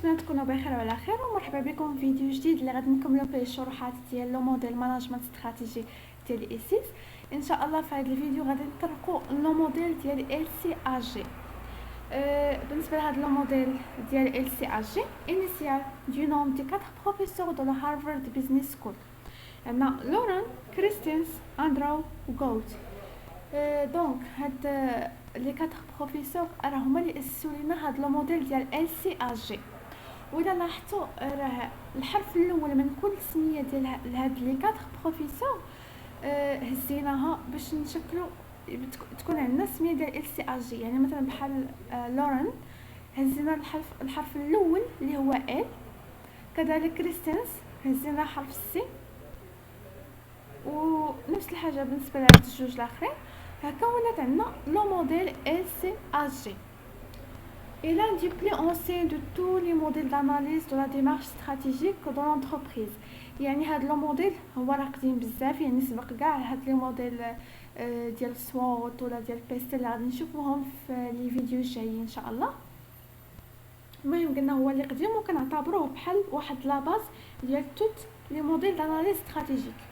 نتمنى تكونوا بخير وعلى خير، ومرحبا بكم في فيديو جديد اللي غادي نكملوا فيه الشروحات ديال لو موديل ماناجمنت استراتيجي ديال اي6. ان شاء الله في هذا الفيديو غادي نطرقوا لو موديل ديال ال سي ا جي. بالنسبه لهذا لو موديل ديال ال سي ا جي انيسيال دو نوم دي 4 بروفيسور دو هارفارد بيزنس سكول، عندنا لورين، كريستينس، اندرو وغولد. دونك هاد لي 4 بروفيسور راه هما اللي اسسوا لنا هاد لو موديل ديال ال سي ا جي. وإذا لاحظتوا راه الحرف الاول من كل سميه ديال هاد لي 4 بروفيسور هزيناها باش نشكلوا تكون عندنا سميه ديال ال سي ا جي. يعني مثلا بحال لورين هزينا الحرف الاول اللي هو ال، كذلك كريستينس هزينا حرف سي، ونفس الحاجه بالنسبه لهاد الجوج الاخرين. هكا ولات عندنا لو موديل ال سي ا جي. Il est un des plus anciens de tous les modèles d'analyse de la démarche stratégique dans l'entreprise. يعني هذا لو موديل هو راه قديم بزاف، يعني سبق كاع هاد لي موديل ديال سوات ولا ديال بيست اللي غادي نشوفوهم في لي فيديو الجايين ان شاء الله. المهم قلنا هو اللي قديم وكنعتبروه بحال واحد لا باز ديال توت لي موديل d'analyse stratégique.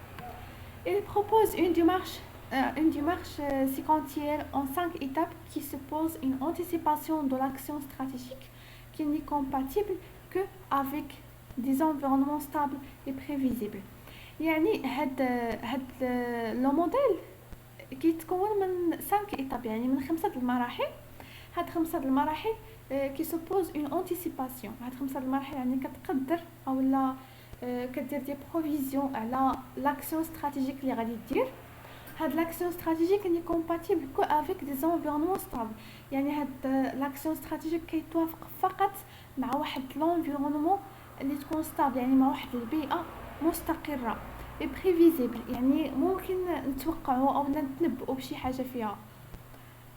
Il propose une démarche séquentielle en 5 étapes qui suppose une anticipation de l'action stratégique qui n'est compatible qu'avec des environnements stables et prévisibles. يعني هاد لو موديل كيتكون من 5 étapes، يعني من 5 المراحل. هاد 5 المراحل qui suppose une anticipation. هاد 5 المراحل يعني كتقدر اولا كدير دي بروفيزيون على لاكسيون ستراتيجيك اللي غادي دير. هاد لاكسيون ستراتيجيك ني كومباتيبل كو افيك دي زونفيرونمون ستابل، يعني هاد لاكسيون ستراتيجيك كيتوافق فقط مع واحد لونفيرونمون اللي تكون ستابل، يعني مع واحد البيئه مستقره اي بريفيزيبل، يعني ممكن نتوقعوا او نتنبؤوا بشي حاجه فيها.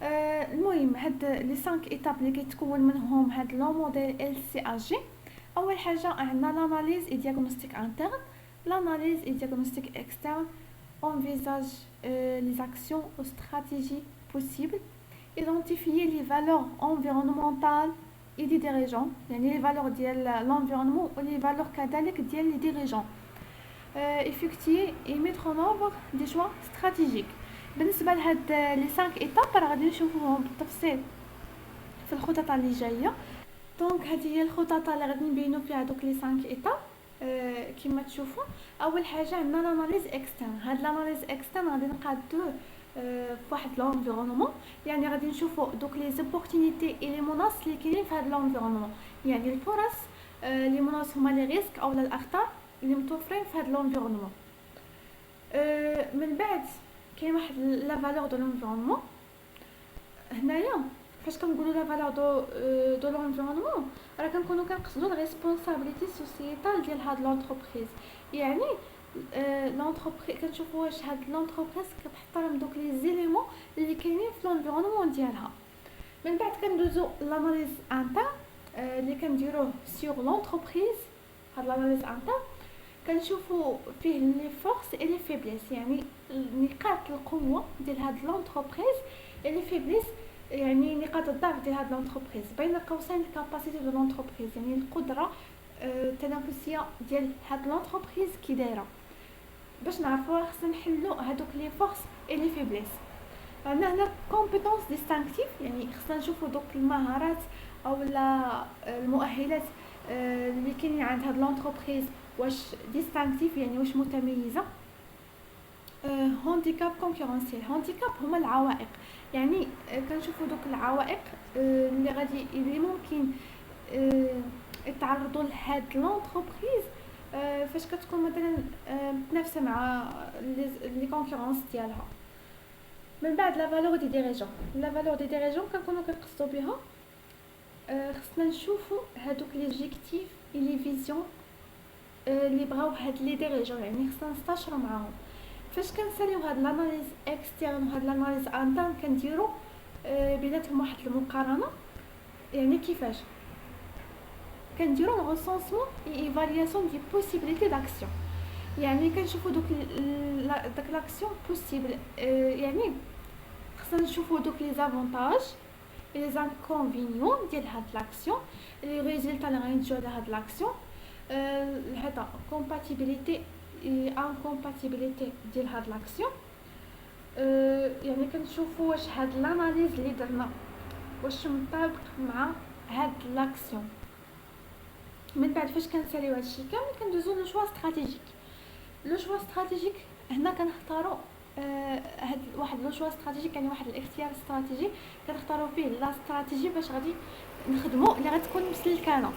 المهم هاد لي 5 ايتاب اللي كيتكون منهم هاد لو موديل ال سي ا جي. اول حاجه عندنا l'analyse et diagnostic interne, l'analyse et diagnostic externe. Envisage les actions ou stratégies possibles, identifier les valeurs environnementales et des dirigeants, يعني les valeurs ديال l'environnement ou les valeurs كذلك ديال les dirigeants. Effectuer et mettre en œuvre des choix stratégiques. بالنسبه لهاد لي 5 ايتاب راه غادي نشوفوهم بالتفصيل في الخطط اللي جايه. دونك هذه هي الخطط اللي غادي نبينوا فيها دوك لي 5 ايتاب. كما تشوفوا اول حاجه عندنا لاناليز اكسترن. هاد لاناليز اكسترن غادي نقادوه فواحد لونفيرونمون، يعني غادي نشوفوا دوك لي زوبورتونيتي اي لي مناص اللي كاينين في هاد لونفيرونمون، يعني الفرص لي مناص هما لي ريسك اولا الاخطار اللي متوفرين في هاد لونفيرونمون. من بعد كاين واحد لا فالور دو لونفيرونمون. هنايا فاش كنقولوا لا فالور دو لونفيرونمون راه كنكونوا كنقصدوا الريسبونسابيلتي سوسيتال ديال هاد لونتربريز، يعني لونتربريز كنشوفوا واش هاد لونتربريز كتحترم دوك لي زيليمون اللي كاينين في لونفيرونمون ديالها. من بعد كندوزو لاناليز انتر اللي كنديروه سيغ لونتربريز. هاد لاناليز انتر كنشوفوا فيه لي فورس اي لي فيبليس، يعني نقاط القوه ديال هاد لونتربريز اي لي فيبليس، يعني نقاط الضعف ديال هاد لونتربريز بين قوسين الكاباسيتي ديال لونتربريز، يعني القدره التنافسيه ديال هاد لونتربريز كي دايره. باش نعرفوا خصنا نحلوا هادوك لي فورس اي لي فيبليس. عندنا هنا كومبيتونس ديستانكتيف، يعني خصنا نشوفوا دوك المهارات اولا المؤهلات اللي كاينين عند هاد لونتربريز واش ديستانكتيف، يعني واش متميزه. هانديكاب كونكورونسيال. هانديكاب هما العوائق، يعني كنشوفوا دوك العوائق اللي ممكن يتعرضوا لهاد لونتربريز فاش كتكون مثلا متنافسه مع لي كونكورونس ديالها. من بعد لا فالور دي ديريجون. لا فالور دي ديريجون كنكونوا كنقصدوا بها خصنا نشوفوا هادوك لي اوبجيكتيف اي لي فيزيون اللي بغاو هاد لي ديريجون، يعني خصنا نستشروا معاهم. فاش كنساليو هاد لاناليز اكسترن وهاد لاناليز انترن كنديروا بيناتهم واحد المقارنه. يعني كيفاش كنديروا الريسونسمون اي ايفالياسيون دي بوسيبيليتي داكسيون، يعني كنشوفوا داك لاكسيون بوسيبل، يعني خصنا نشوفوا دوك لي زافونتاج et les inconvénients ديال هاد l'action, les résultats اللي غينتجوا على هاد l'action, هذا compatibilité et incompatibilité ديال هاد l'action. يعني كنشوفوا واش هاد l'analyse اللي درنا واش مطابق مع هاد l'action. من بعد فاش كنساليو هادشي كامل كندوزو لو شوا استراتيجيك. لو شوا استراتيجيك هنا كنختاروا هاد واحد لو شوا استراتيجيك، يعني واحد الاختيار استراتيجي كنختاروا فيه لا استراتيجي باش غادي نخدموا اللي غتكون مسلكانه.